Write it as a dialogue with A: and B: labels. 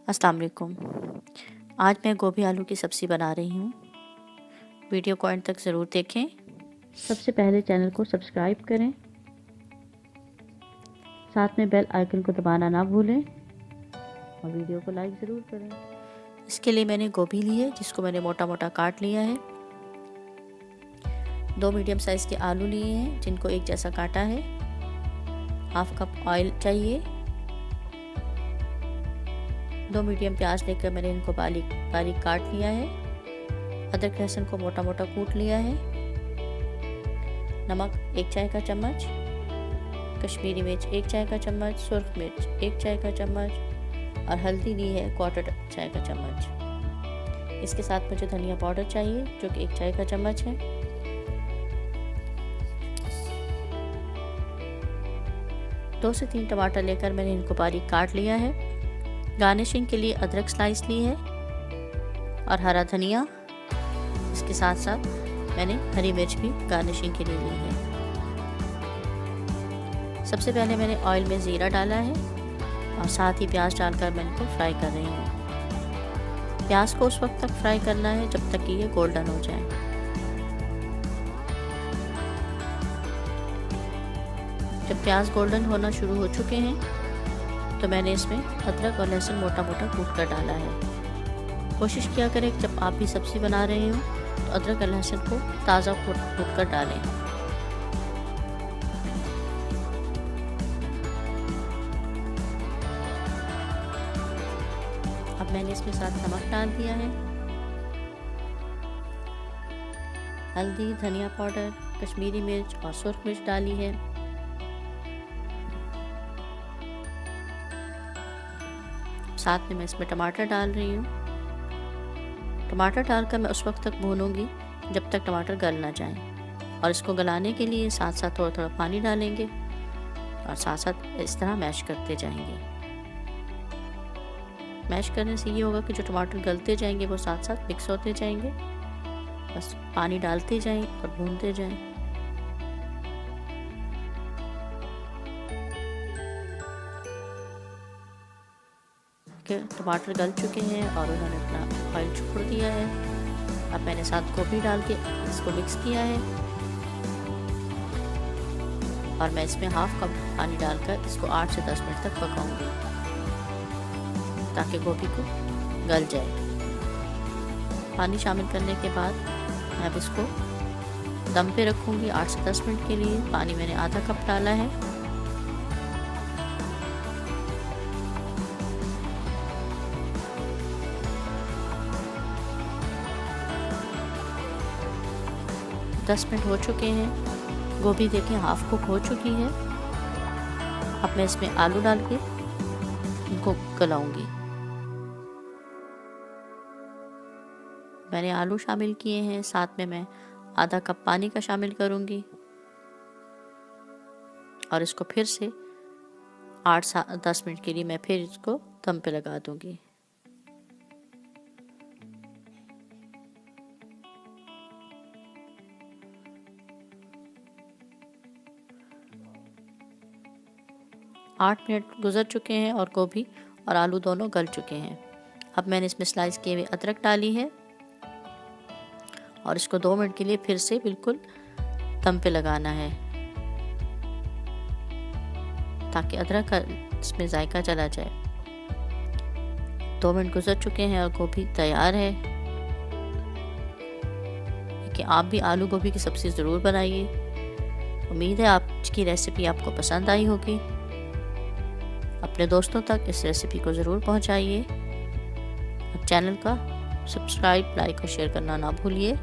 A: अस्सलाम वालेकुम। आज मैं गोभी आलू की सब्ज़ी बना रही हूँ। वीडियो को एंड तक ज़रूर देखें।
B: सबसे पहले चैनल को सब्सक्राइब करें, साथ में बेल आइकन को दबाना ना भूलें और वीडियो को लाइक ज़रूर करें।
A: इसके लिए मैंने गोभी ली है जिसको मैंने मोटा मोटा काट लिया है। 2 मीडियम साइज़ के आलू लिए हैं जिनको एक जैसा काटा है। हाफ कप ऑयल चाहिए। 2 मीडियम प्याज लेकर मैंने इनको बारीक बारीक काट लिया है। अदरक लहसुन को मोटा मोटा कूट लिया है। नमक 1 चाय का चम्मच, कश्मीरी मिर्च 1 चाय का चम्मच, सुर्ख मिर्च 1 चाय का चम्मच और हल्दी ली है 1/4 चाय का चम्मच। इसके साथ मुझे धनिया पाउडर चाहिए जो कि 1 चाय का चम्मच है। दो से 3 टमाटर लेकर मैंने इनको बारीक काट लिया है। गार्निशिंग के लिए अदरक स्लाइस ली है और हरा धनिया। इसके साथ साथ मैंने हरी मिर्च भी गार्निशिंग के लिए ली है। सबसे पहले मैंने ऑयल में ज़ीरा डाला है और साथ ही प्याज डालकर मैं इनको फ्राई कर रही हूँ। प्याज को उस वक्त तक फ्राई करना है जब तक कि ये गोल्डन हो जाए। जब प्याज गोल्डन होना शुरू हो चुके हैं तो मैंने इसमें अदरक और लहसुन मोटा मोटा कूट कर डाला है। कोशिश किया करें कि जब आप भी सब्ज़ी बना रहे हो तो अदरक और लहसुन को ताज़ा कूट कर डालें। अब मैंने इसमें साथ नमक डाल दिया है, हल्दी, धनिया पाउडर, कश्मीरी मिर्च और सुर्ख मिर्च डाली है। साथ में मैं इसमें टमाटर डाल रही हूँ। टमाटर डालकर मैं उस वक्त तक भूनूंगी जब तक टमाटर गल ना जाए और इसको गलाने के लिए साथ साथ थोड़ा थोड़ा पानी डालेंगे और साथ साथ इस तरह मैश करते जाएंगे। मैश करने से ये होगा कि जो टमाटर गलते जाएंगे वो साथ साथ मिक्स होते जाएंगे। बस पानी डालते जाएं और भूनते जाएं। टमाटर गल चुके हैं और उन्होंने अपना ऑयल छोड़ दिया है। अब मैंने साथ गोभी डाल के इसको मिक्स किया है और मैं इसमें हाफ कप पानी डालकर इसको 8 से 10 मिनट तक पकाऊंगी ताकि गोभी को गल जाए। पानी शामिल करने के बाद मैं अब इसको दम पे रखूंगी 8 से 10 मिनट के लिए। पानी मैंने आधा कप डाला है। दस मिनट हो चुके हैं। गोभी देखिए हाफ कुक हो चुकी है। अब मैं इसमें आलू डाल के इनको गलाऊंगी। मैंने आलू शामिल किए हैं, साथ में मैं आधा कप पानी का शामिल करूंगी और इसको फिर से 8 से 10 मिनट के लिए मैं फिर इसको दम पे लगा दूंगी। आठ मिनट गुजर चुके हैं और गोभी और आलू दोनों गल चुके हैं। अब मैंने इसमें स्लाइस किए हुए अदरक डाली है और इसको 2 मिनट के लिए फिर से बिल्कुल दम पे लगाना है ताकि अदरक का इसमें जायका चला जाए। 2 मिनट गुजर चुके हैं और गोभी तैयार है। कि आप भी आलू गोभी की सब्ज़ी ज़रूर बनाइए। उम्मीद है आपकी रेसिपी आपको पसंद आई होगी। अपने दोस्तों तक इस रेसिपी को ज़रूर पहुंचाइए। चैनल का सब्सक्राइब, लाइक और शेयर करना ना भूलिए।